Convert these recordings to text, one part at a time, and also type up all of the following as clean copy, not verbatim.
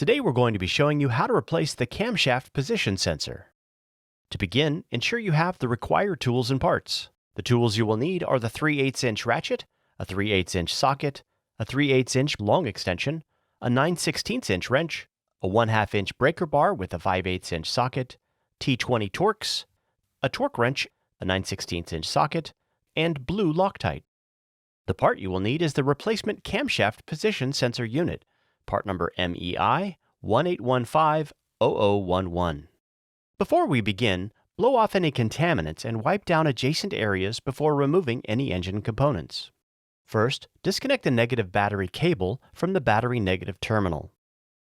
Today we're going to be showing you how to replace the camshaft position sensor. To begin, ensure you have the required tools and parts. The tools you will need are the 3/8" ratchet, a 3/8" socket, a 3/8" long extension, a 9/16" wrench, a 1/2" breaker bar with a 5/8" socket, T20 Torx, a torque wrench, a 9/16" socket, and blue Loctite. The part you will need is the replacement camshaft position sensor unit, part number MEI 18150011. Before we begin, blow off any contaminants and wipe down adjacent areas before removing any engine components. First, disconnect the negative battery cable from the battery negative terminal.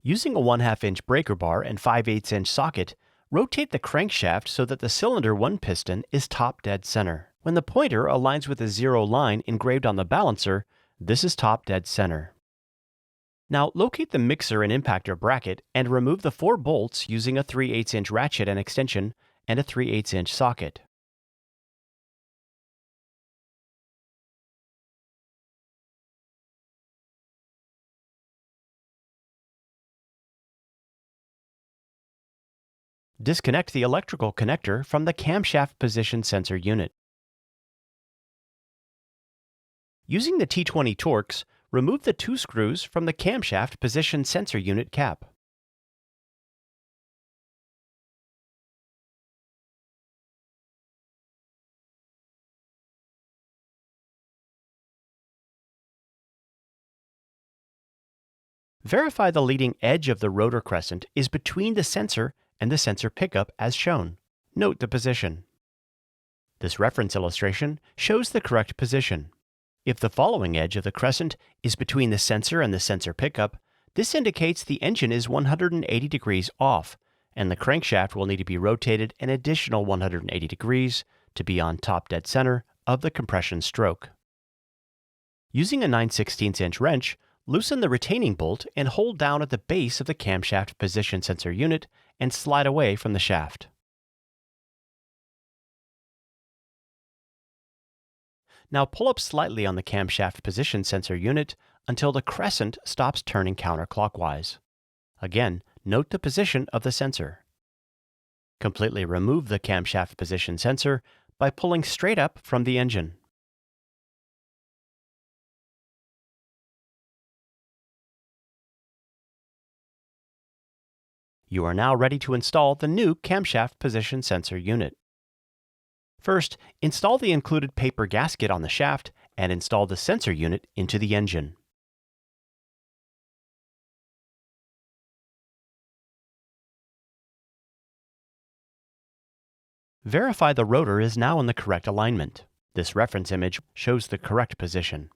Using a 1/2" breaker bar and 5/8" socket, rotate the crankshaft so that the cylinder 1 piston is top dead center. When the pointer aligns with a 0 line engraved on the balancer, this is top dead center. Now locate the mixer and impactor bracket and remove the 4 bolts using a 3/8" ratchet and extension and a 3/8" socket. Disconnect the electrical connector from the camshaft position sensor unit. Using the T20 Torx, remove the 2 screws from the camshaft position sensor unit cap. Verify the leading edge of the rotor crescent is between the sensor and the sensor pickup as shown. Note the position. This reference illustration shows the correct position. If the following edge of the crescent is between the sensor and the sensor pickup, this indicates the engine is 180 degrees off, and the crankshaft will need to be rotated an additional 180 degrees to be on top dead center of the compression stroke. Using a 9/16" wrench, loosen the retaining bolt and hold down at the base of the camshaft position sensor unit and slide away from the shaft. Now pull up slightly on the camshaft position sensor unit until the crescent stops turning counterclockwise. Again, note the position of the sensor. Completely remove the camshaft position sensor by pulling straight up from the engine. You are now ready to install the new camshaft position sensor unit. First, install the included paper gasket on the shaft and install the sensor unit into the engine. Verify the rotor is now in the correct alignment. This reference image shows the correct position.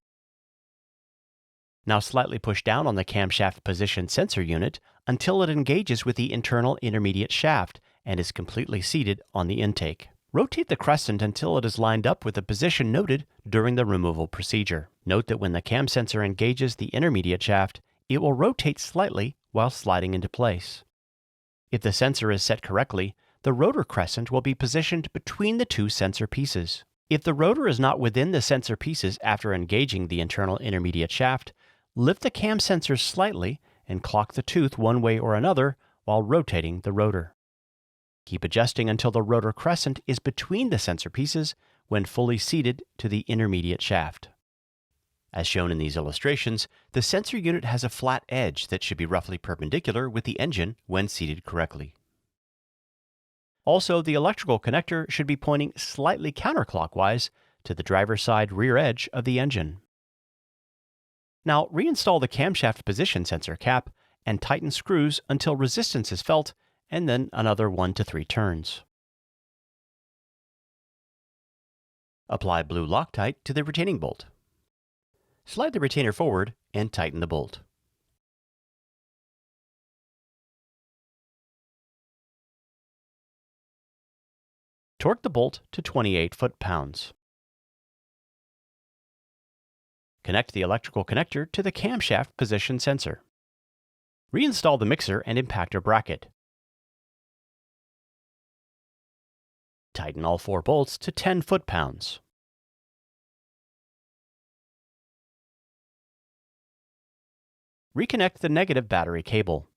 Now slightly push down on the camshaft position sensor unit until it engages with the internal intermediate shaft and is completely seated on the intake. Rotate the crescent until it is lined up with the position noted during the removal procedure. Note that when the cam sensor engages the intermediate shaft, it will rotate slightly while sliding into place. If the sensor is set correctly, the rotor crescent will be positioned between the 2 sensor pieces. If the rotor is not within the sensor pieces after engaging the internal intermediate shaft, lift the cam sensor slightly and clock the tooth one way or another while rotating the rotor. Keep adjusting until the rotor crescent is between the sensor pieces when fully seated to the intermediate shaft. As shown in these illustrations, the sensor unit has a flat edge that should be roughly perpendicular with the engine when seated correctly. Also, the electrical connector should be pointing slightly counterclockwise to the driver's side rear edge of the engine. Now reinstall the camshaft position sensor cap and tighten screws until resistance is felt, and then another 1 to 3 turns. Apply blue Loctite to the retaining bolt. Slide the retainer forward and tighten the bolt. Torque the bolt to 28 foot-pounds. Connect the electrical connector to the camshaft position sensor. Reinstall the mixer and impactor bracket. Tighten all 4 bolts to 10 foot-pounds. Reconnect the negative battery cable.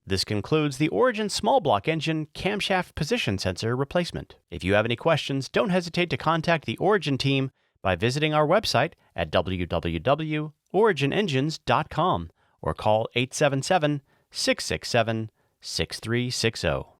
This concludes the Origin small block engine camshaft position sensor replacement. If you have any questions, don't hesitate to contact the Origin team by visiting our website at www.originengines.com or call 877-667-6360.